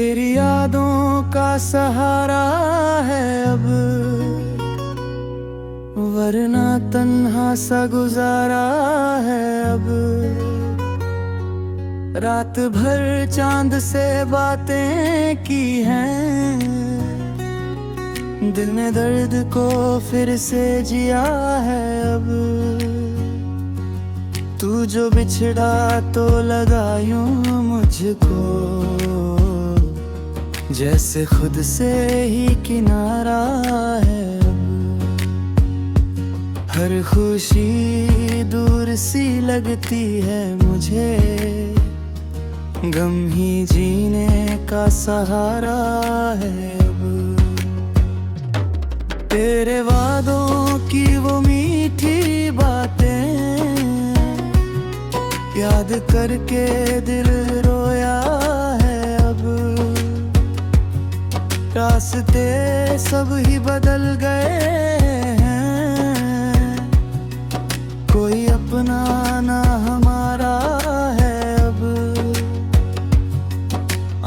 तेरी यादों का सहारा है अब, वरना तन्हा सा गुजारा है अब। रात भर चांद से बातें की हैं, दिल ने दर्द को फिर से जिया है अब। तू जो बिछड़ा तो लगा यूं मुझको, जैसे खुद से ही किनारा है अब। हर खुशी दूर सी लगती है मुझे, गम ही जीने का सहारा है अब। तेरे वादों की वो मीठी बातें याद करके दिल रोया है अब। रास्ते सब ही बदल गए हैं, कोई अपना ना हमारा है अब।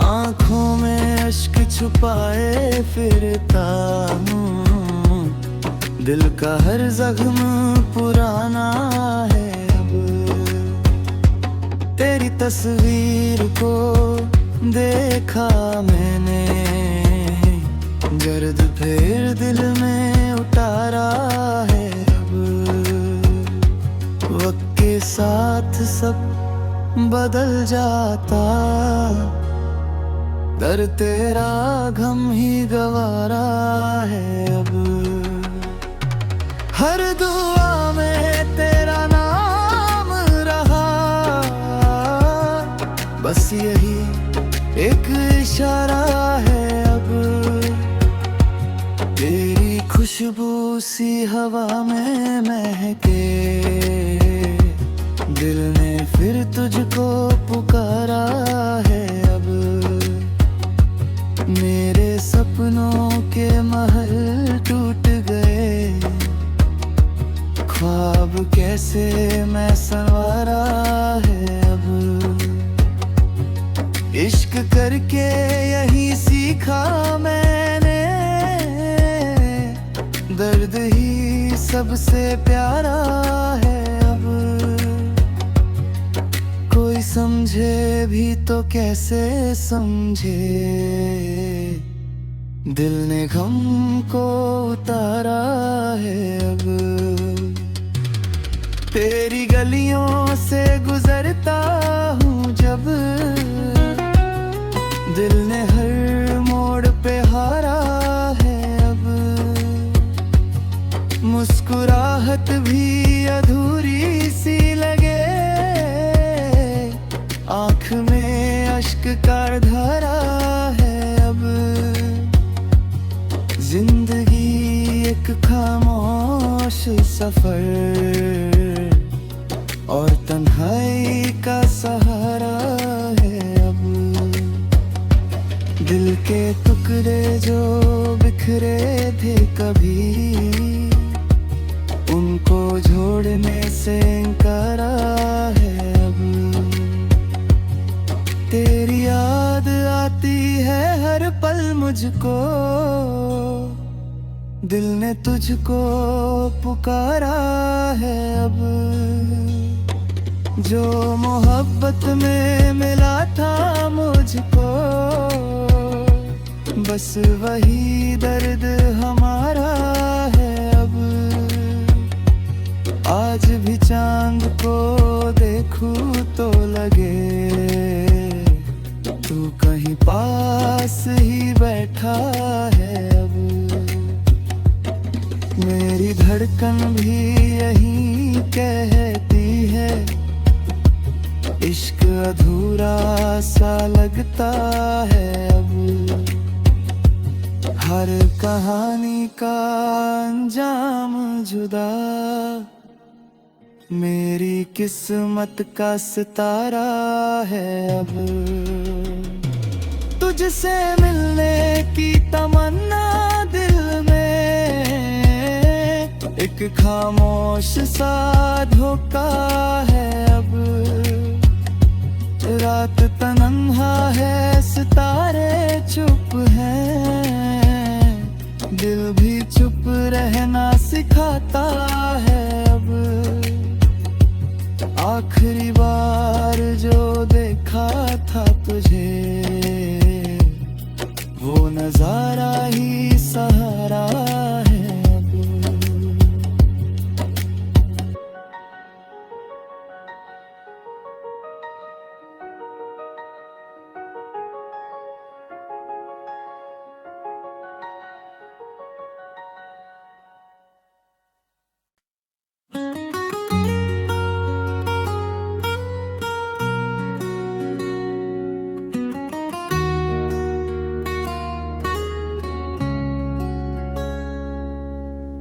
आँखों में अश्क छुपाए फिरता हूँ, दिल का हर जख्म पुराना है अब। तेरी तस्वीर को देखा मैंने, गर्द फिर दिल में उतारा है अब। वक्त के साथ सब बदल जाता, दर तेरा गम ही गवारा है अब। हर दुआ में तेरा नाम रहा, बस यही एक इशारा है अब। तेरी खुशबू सी हवा में महके, दिल ने फिर तुझको पुकारा है अब। मेरे सपनों के महल टूट गए, ख्वाब कैसे मैं संवारा है अब। इश्क करके यही सीखा मैंने, दर्द ही सबसे प्यारा है अब। कोई समझे भी तो कैसे समझे, दिल ने गम को उतारा है अब। तेरी गलियों से गुजरता हूँ जब, दिल ने हर मोड़ पे हारा है अब। मुस्कुराहट भी अधूरी सी लगे, आँख में अश्क का धारा है अब। जिंदगी एक खामोश सफर, और तन्हाई का सहारा है अब। दिल के टुकड़े जो बिखरे थे कभी, उनको जोड़ने से इनकारा है अब। तेरी याद आती है हर पल मुझको, दिल ने तुझको पुकारा है अब। जो मोहब्बत में मिला था मुझको, बस वही दर्द हमारा है अब। आज भी चांद को देखूं तो लगे, तू कहीं पास ही बैठा है अब। मेरी धड़कन भी यही कहती है, इश्क अधूरा सा लगता है अब। हर कहानी का अंजाम जुदा, मेरी किस्मत का सितारा है अब। तुझसे मिलने की तमन्ना दिल में, एक खामोश सा धोखा है अब। रात तन्हा है सितारे वो नजारा ही सहारा है अब।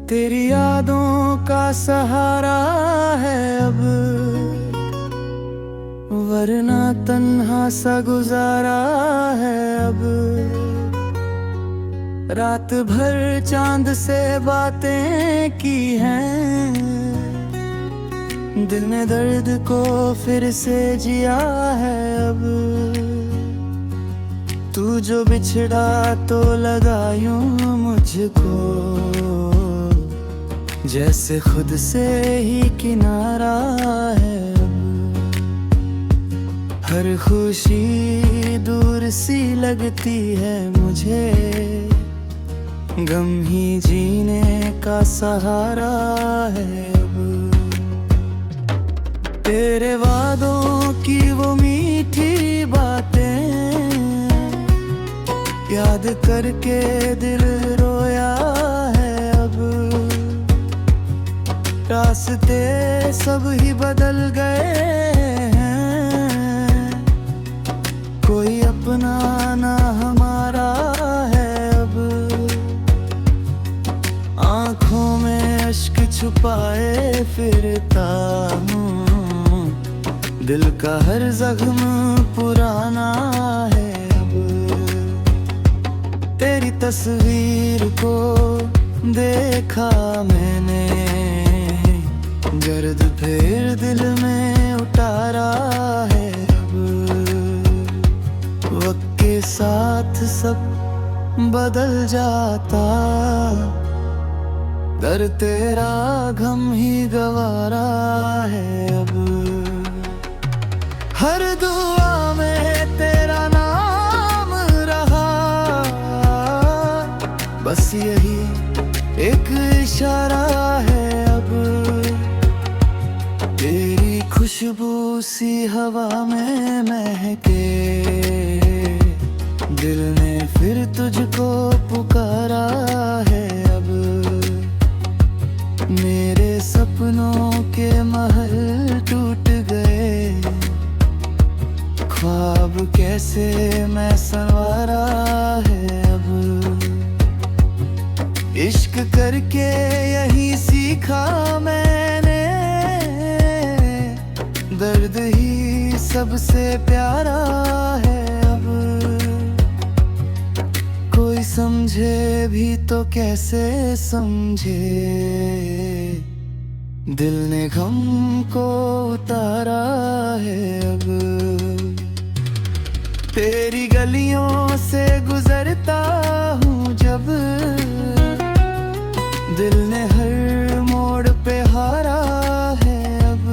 तेरी यादों का सहारा है अब, वरना तन्हा सा गुजारा है अब। रात भर चांद से बातें की हैं, दिल ने दर्द को फिर से जिया है अब। तू जो बिछड़ा तो लगा यूं मुझको, जैसे खुद से ही किनारा है अब। हर खुशी दूर सी लगती है मुझे, गम ही जीने का सहारा है अब। तेरे वादों की वो मीठी बातें याद करके दिल रोया है अब। रास्ते सब ही बदल गए हैं, कोई अपना ना हमारा है अब। आँखों में अश्क छुपाए फिरता हूँ, दिल का हर जख्म पुराना है अब। तेरी तस्वीर को देखा मैंने, दर्द फिर दिल में उतारा है अब। वक्त के साथ सब बदल जाता, दर तेरा गम ही गवारा है अब। हर दुआ में तेरा नाम रहा, बस यही एक इशारा है अब। तेरी खुशबू सी हवा में महके, दिल ने फिर तुझको पुकारा है अब। मेरे सपनों के महल टूट गए, ख्वाब कैसे मैं संवारा है अब। इश्क करके यही सीखा मैंने, दर्द ही सबसे प्यारा है अब। कोई समझे भी तो कैसे समझे, दिल ने गम को उतारा है अब। तेरी गलियों से गुजरता हूँ जब, दिल ने हर मोड़ पे हारा है अब।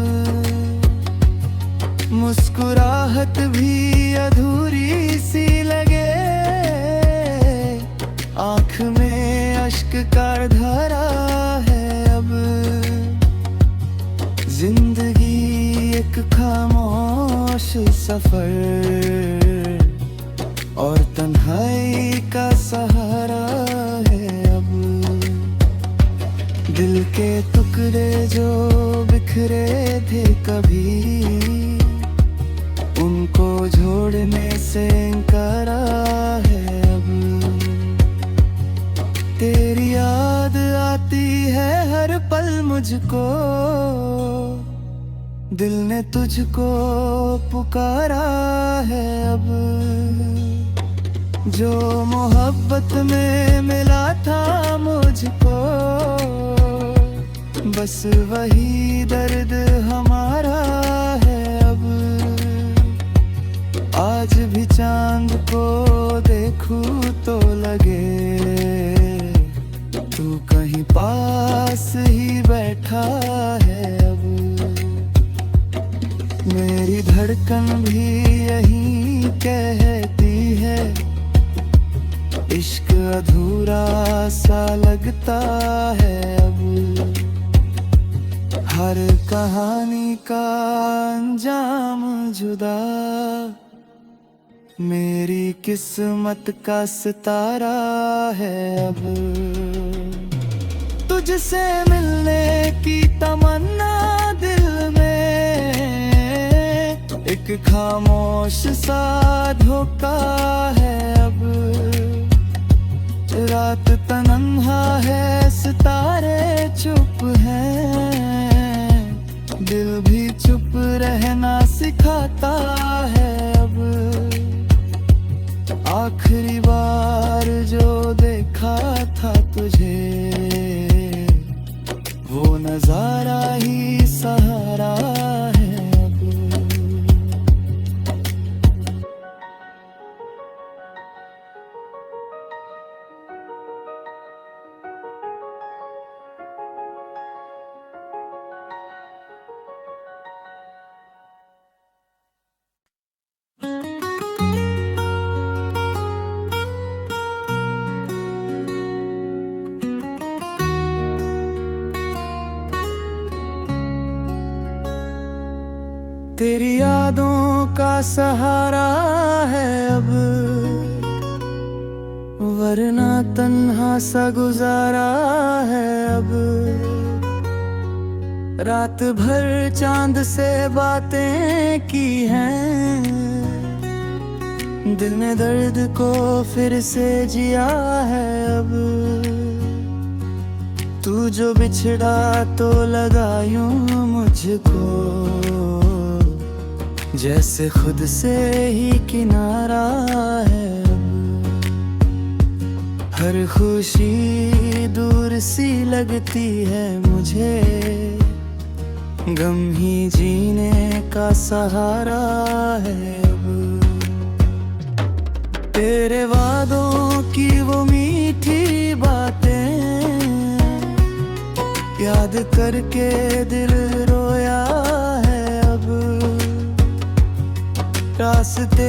मुस्कुराहट भी अधूरी सी लगे, आँख में अश्क का धारा है अब। जिंदगी एक खामोश सफर, और तन्हाई का सहारा है अब। दिल के टुकड़े जो बिखरे थे कभी, उनको जोड़ने से इनकारा है अब। तेरी याद आती है हर पल मुझको, दिल ने तुझको पुकारा है अब। जो मोहब्बत में मिला था मुझको, बस वही दर्द हमारा है अब। आज भी चांद को देखूं तो लगे, तू कहीं पास ही बैठा है अब। मेरी धड़कन भी यही कहती है, इश्क अधूरा सा लगता है अब, हर कहानी का अंजाम जुदा। मेरी किस्मत का सितारा है अब, तुझसे मिलने की तमन्ना दिल में, एक खामोश सा धोखा है अब। रात तन्हा है, सितारे चुप हैं, दिल भी चुप रहना सिखाता है अब। आखिरी बार जो देखा था तुझे, वो नजारा ही सहारा है अब। तेरी यादों का सहारा है अब, वरना तन्हा सा गुजारा है अब। रात भर चांद से बातें की हैं, दिल ने दर्द को फिर से जिया है अब। तू जो बिछड़ा तो लगा यूं मुझको, जैसे खुद से ही किनारा है अब। हर खुशी दूर सी लगती है मुझे, गम ही जीने का सहारा है अब। तेरे वादों की वो मीठी बातें याद करके दिल रोया है अब। रास्ते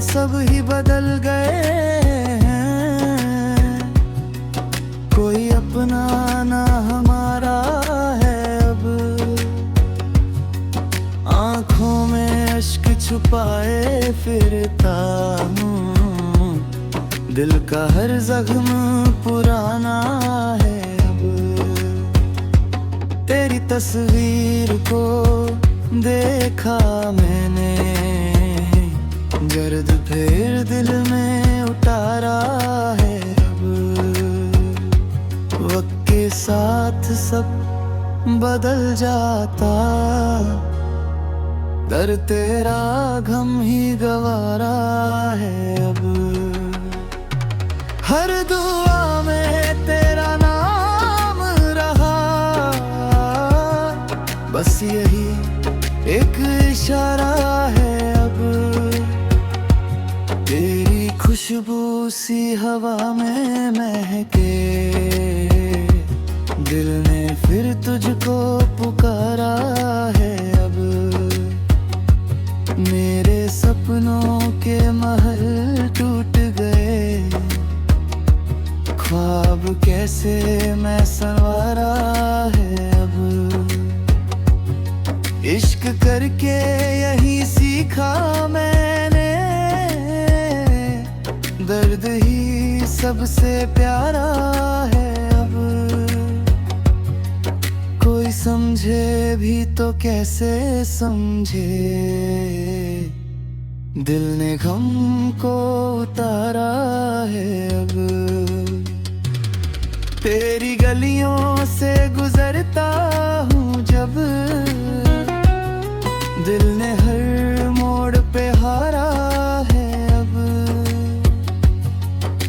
सब ही बदल गए हैं, कोई अपना ना हमारा है अब। आँखों में अश्क छुपाए फिरता हूँ, दिल का हर जख्म पुराना है अब। तेरी तस्वीर को देखा मैंने, दर्द फिर दिल में उतारा है अब। वक्त के साथ सब बदल जाता, दर तेरा गम ही गवारा है अब। हर दुआ में तेरा नाम रहा, बस यही एक इशारा है अब। तेरी खुशबू सी हवा में महके, दिल ने फिर तुझको पुकारा है अब। मेरे सपनों के महल टूट गए, ख्वाब कैसे मैं संवारा है अब। इश्क करके यही सीखा मैंने, दर्द ही सबसे प्यारा है अब। कोई समझे भी तो कैसे समझे, दिल ने गम को उतारा है अब। तेरी गलियों से गुजरता हूँ जब, दिल ने हर मोड़ पे हारा है अब।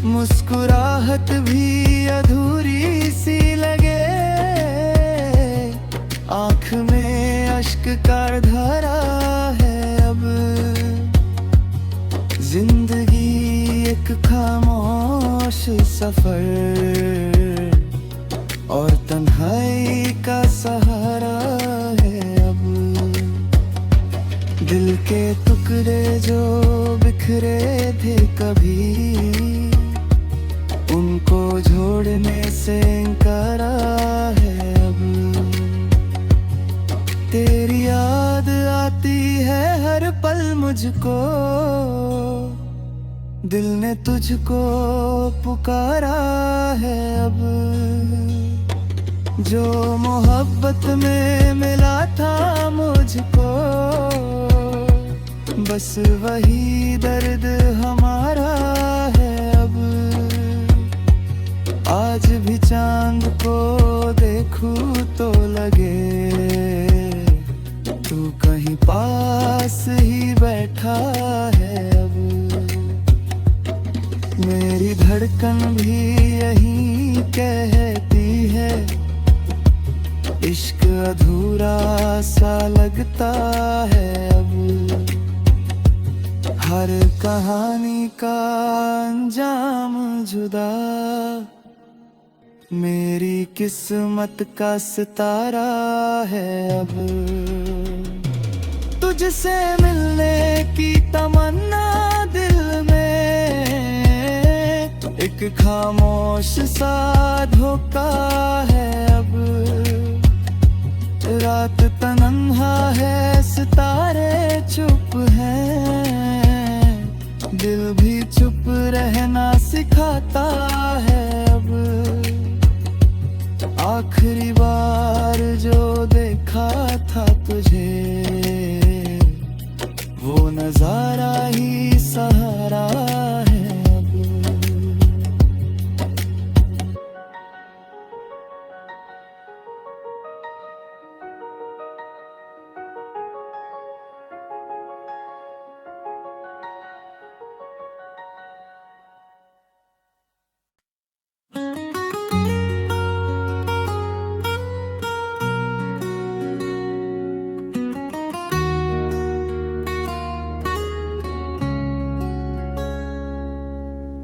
मुस्कुराहट भी अधूरी सी लगे, आँख में अश्क का धारा है अब। जिंदगी एक खामोश सफर, और तन्हाई का सहारा है अब। दिल के टुकड़े जो बिखरे थे कभी, उनको जोड़ने से इनकारा है अब। तेरी याद आती है हर पल मुझको, दिल ने तुझको पुकारा है अब। जो मोहब्बत में मिला था मुझको, बस वही दर्द हमारा है अब। आज भी चांद को देखूं तो लगे तू कहीं पास ही बैठा है अब। मेरी धड़कन भी यही कहती है, इश्क अधूरा सा लगता है अब। हर कहानी का अंजाम जुदा, मेरी किस्मत का सितारा है अब। तुझसे मिलने की तमन्ना दिल में, एक खामोश सा धोखा है अब। रात तन्हा है, सितारे चुप हैं, दिल भी चुप रहना सिखाता है अब। आखिरी बार जो देखा था तुझे, वो नजारा ही सहारा है अब।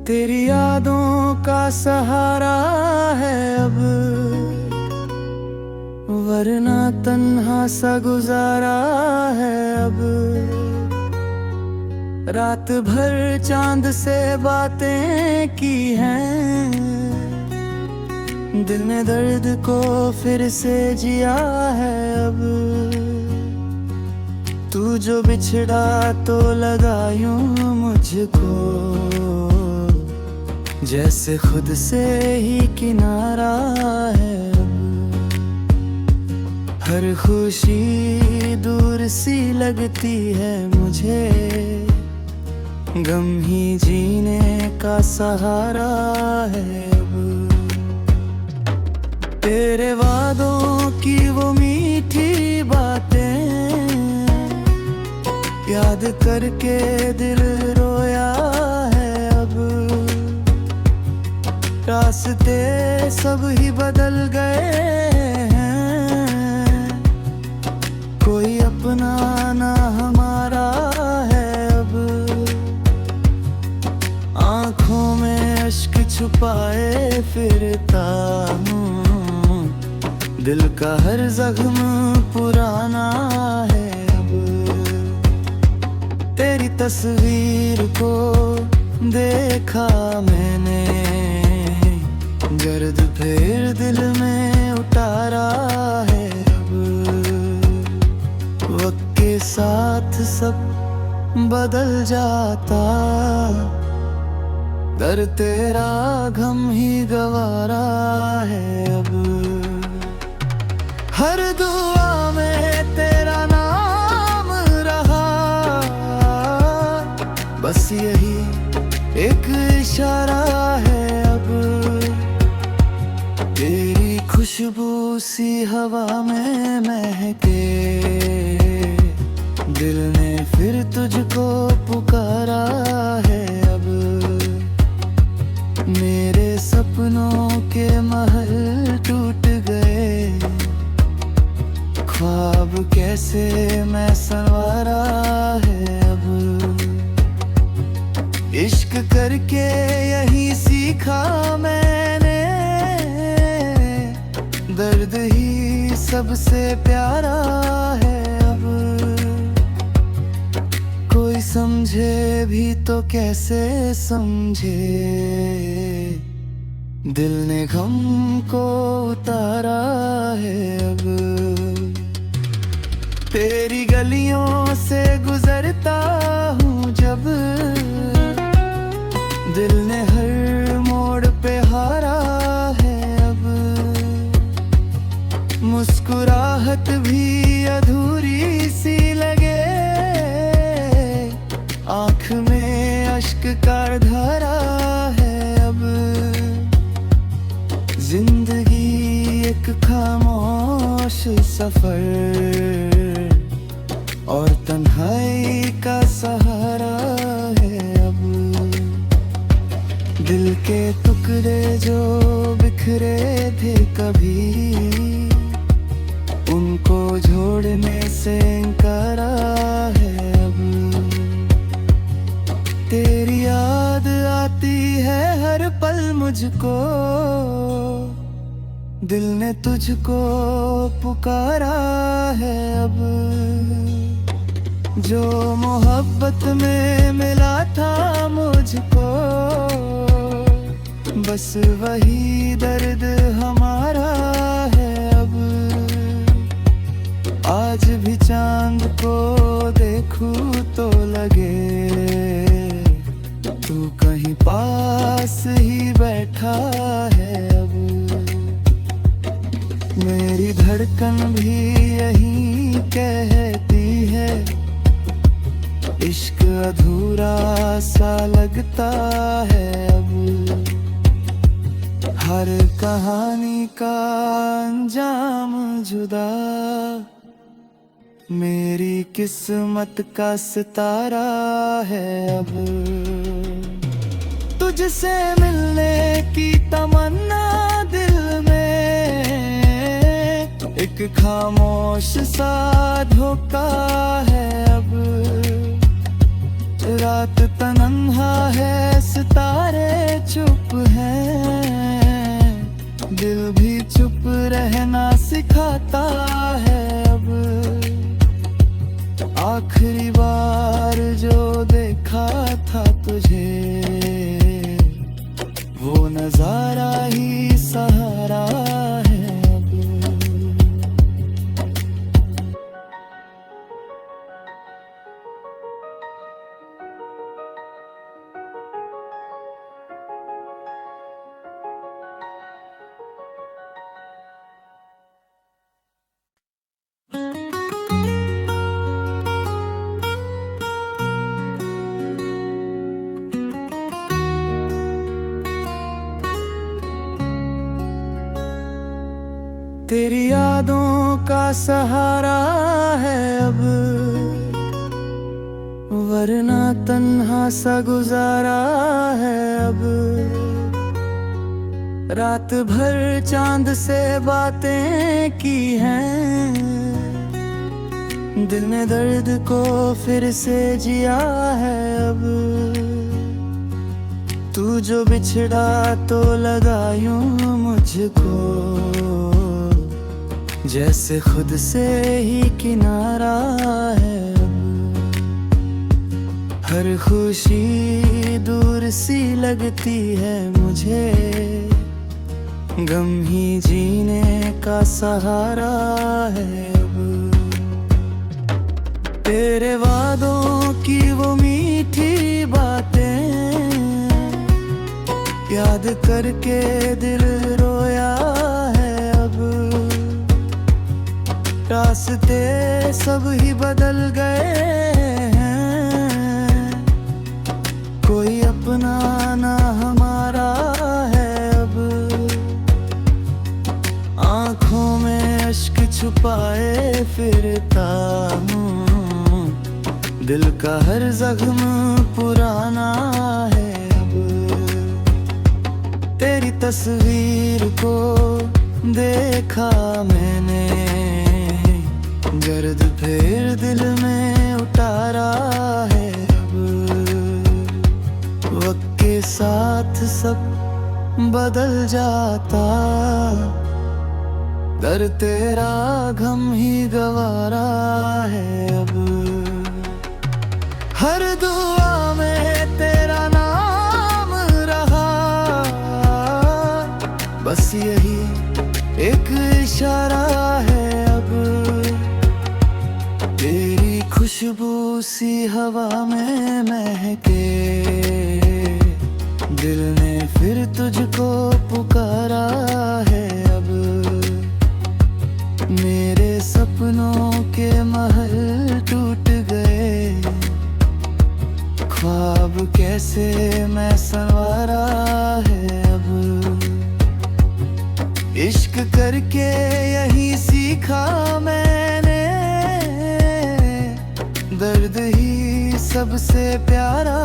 तेरी यादों का सहारा है अब, वरना तन्हा सा गुजारा है अब। रात भर चांद से बातें की हैं, दिल ने दर्द को फिर से जिया है अब। तू जो बिछड़ा तो लगा यूं मुझको, जैसे खुद से ही किनारा है अब। हर खुशी दूर सी लगती है मुझे, गम ही जीने का सहारा है अब। तेरे वादों की वो मीठी बातें याद करके दिल रोया है अब। रास्ते सब ही बदल गए हैं, कोई अपना ना हमारा है अब। आँखों में अश्क छुपाए फिरता हूँ, दिल का हर जख्म पुराना है अब। तेरी तस्वीर को देखा मैंने, गर्द फिर दिल में उतारा है अब। वक्त के साथ सब बदल जाता, दर तेरा गम ही गवारा है अब। हर दुआ में तेरा नाम रहा, बस यही एक इशारा है अब। तेरी खुशबू सी हवा में महके, दिल ने फिर तुझको पुकारा है अब। मेरे सपनों के महल टूट गए, ख्वाब कैसे मैं संवारा है अब। इश्क करके यही सीखा मैंने, दर्द ही सबसे प्यारा है अब। कोई समझे भी तो कैसे समझे, दिल ने गम को उतारा है अब। तेरी गलियों से गुजरता हूँ जब, दिल ने हर मोड़ पे हारा है अब। मुस्कुराहट भी अधूरी सी लगे, आँख में अश्क का धारा है अब। जिंदगी एक खामोश सफर और तन्हाई का सहारा है अब। दिल के टुकड़े जो बिखरे थे कभी, उनको जोड़ने से इनकारा है अब। तेरी याद आती है हर पल मुझको, दिल ने तुझको पुकारा है अब। जो मोहब्बत में मिला था मुझको, बस वही दर्द हमारा है अब। आज भी चांद को देखूं तो लगे तू कहीं पास ही बैठा है अब। मेरी धड़कन भी यही कहती है, इश्क अधूरा सा लगता है अब। हर कहानी का अंजाम जुदा, मेरी किस्मत का सितारा है अब। तुझसे मिलने की तमन्ना दिल में, एक खामोश सा धोखा है अब। रात तन्हा है, सितारे चुप हैं, दिल भी चुप रहना सिखाता है अब। आखिरी बार जो देखा था तुझे, वो नजारा ही सहारा है अब। तेरी यादों का सहारा है अब, वरना तन्हा सा गुजारा है अब। रात भर चांद से बातें की हैं, दिल ने दर्द को फिर से जिया है अब। तू जो बिछड़ा तो लगा यूं मुझको, जैसे खुद से ही किनारा है अब। हर खुशी दूर सी लगती है मुझे, गम ही जीने का सहारा है अब। तेरे वादों की वो मीठी बातें याद करके दिल रोया है अब। रास्ते सब ही बदल गए हैं, कोई अपना ना हमारा है अब। आँखों में अश्क छुपाए फिरता हूँ, दिल का हर जख्म पुराना है अब। तेरी तस्वीर को देखा मैंने, दर्द फिर दिल में उतारा है अब। वक्त के साथ सब बदल जाता, दर तेरा गम ही गवारा है अब। हर दुआ में तेरा नाम रहा, बस यही एक इशारा है अब। तेरी खुशबू सी हवा में महके, दिल ने फिर तुझको पुकारा है अब। मेरे सपनों के महल टूट गए, ख्वाब कैसे मैं संवारा है अब। इश्क करके यही सीखा मैंने, दर्द ही सबसे प्यारा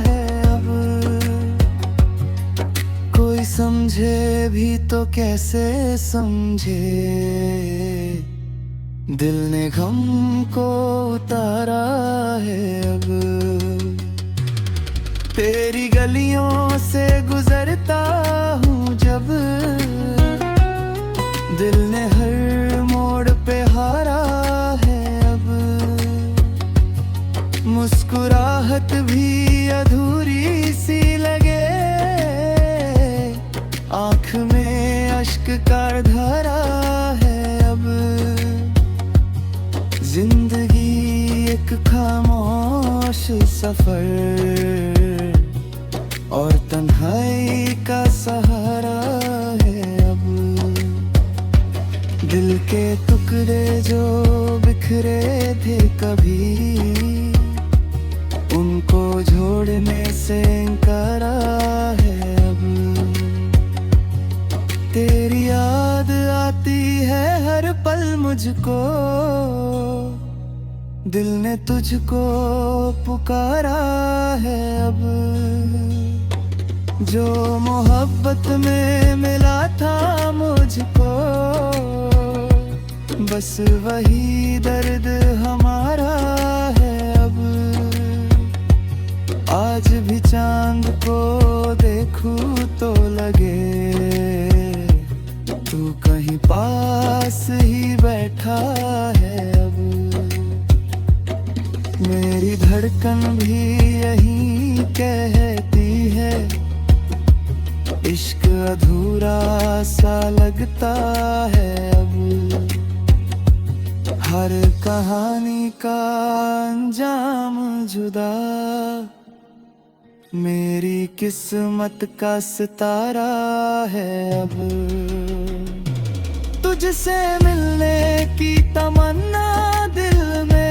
है अब। कोई समझे भी तो कैसे समझे, दिल ने गम को उतारा है अब। तेरी गलियों से गुजरता हूँ जब, दिल ने हर मोड़ पे हारा है अब। मुस्कुराहट भी अधूरी सी लगे, आँख में अश्क का धारा है अब। जिंदगी एक खामोश सफर, और तन्हाई का सहारा है अब। दिल के टुकड़े जो बिखरे थे कभी, उनको जोड़ने से इनकारा है अब। तेरी याद आती है हर पल मुझको, दिल ने तुझको पुकारा है अब। जो मोहब्बत में मिला था मुझको, बस वही दर्द हमारा है अब। आज भी चांद को देखूं तो लगे, तू कहीं पास ही बैठा है अब। मेरी धड़कन भी यही कहती है, इश्क अधूरा सा लगता है अब। हर कहानी का अंजाम जुदा, मेरी किस्मत का सितारा है अब। तुझसे मिलने की तमन्ना दिल में,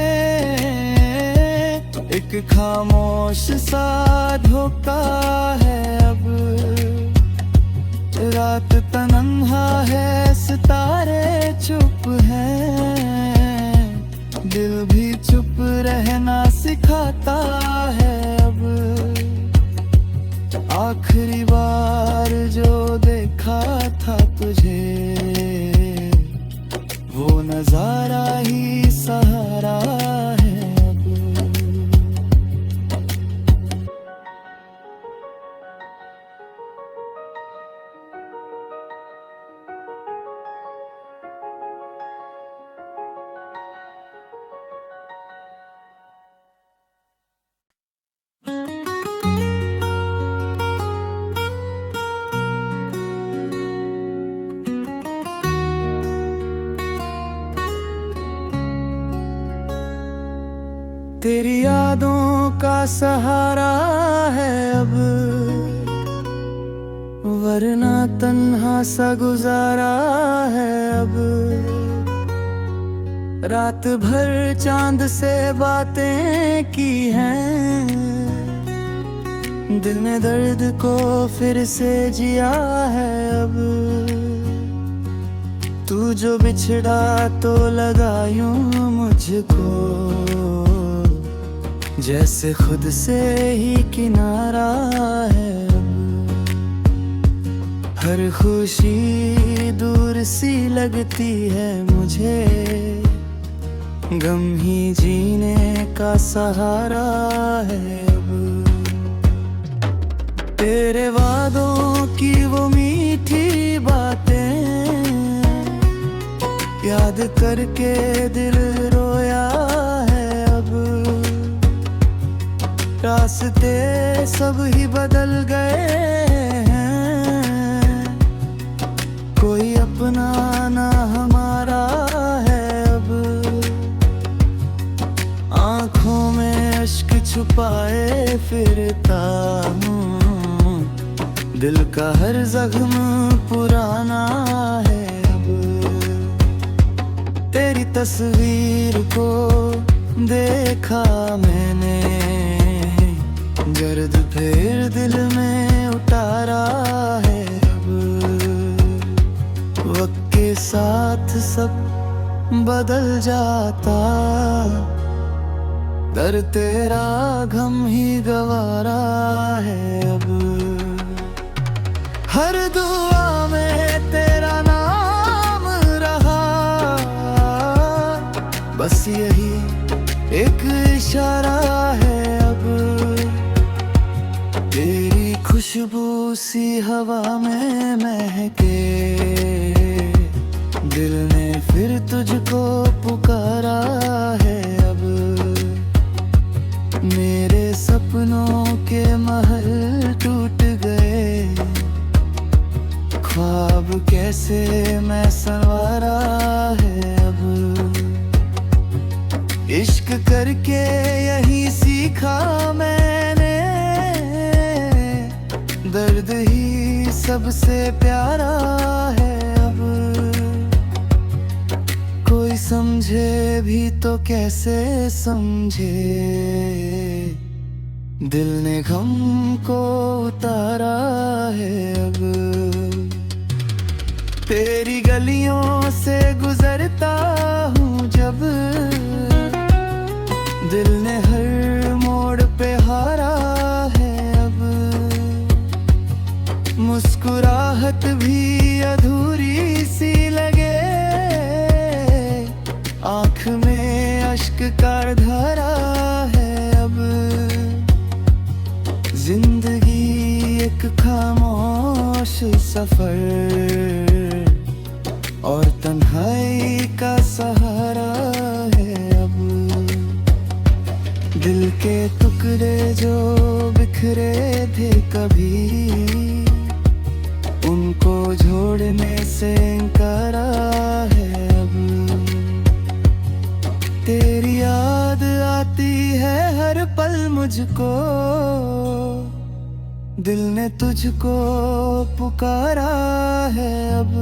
एक खामोश सा धोखा है अब। रात तन्हा है, सितारे चुप हैं, दिल भी चुप रहना सिखाता है अब। आखिरी बार जो देखा था तुझे, वो नजारा ही सहारा है अब। तेरी यादों का सहारा है अब, वरना तन्हा सा गुजारा है अब। रात भर चांद से बातें की हैं, दिल ने दर्द को फिर से जिया है अब। तू जो बिछड़ा तो लगा यूं मुझको, जैसे खुद से ही किनारा है अब। हर खुशी दूर सी लगती है मुझे, गम ही जीने का सहारा है अब। तेरे वादों की वो मीठी बातें याद करके दिल रोया है अब। रास्ते सब ही बदल गए हैं, फिरता हूँ। दिल का हर जख्म पुराना है अब। तेरी तस्वीर को देखा मैंने, गर्द फिर दिल में उतारा है अब। वक्त के साथ सब बदल जाता, दर तेरा गम ही गवारा है अब। हर दुआ में तेरा नाम रहा, बस यही एक इशारा है अब। तेरी खुशबू सी हवा में महके, दिल ने फिर तुझको पुकारा है अब। मेरे सपनों के महल टूट गए, ख्वाब कैसे मैं संवारा है अब। इश्क करके यही सीखा मैंने, दर्द ही सबसे प्यारा है अब। कोई समझे भी तो कैसे समझे, दिल ने गम को उतारा है अब। तेरी गलियों से गुजरता हूँ जब, दिल ने हर मोड़ पे हारा है अब। मुस्कुराहट भी अधूरी सी लगे, आँख में अश्क का धारा है अब। जिंदगी एक खामोश सफर, और तन्हाई का सहारा है अब। दिल के टुकड़े जो बिखरे थे कभी, उनको जोड़ने से इनकारा है अब। तेरी याद आती है हर पल मुझको, दिल ने तुझको पुकारा है अब।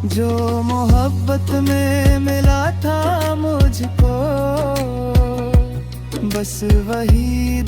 जो मोहब्बत में मिला था मुझको, बस वही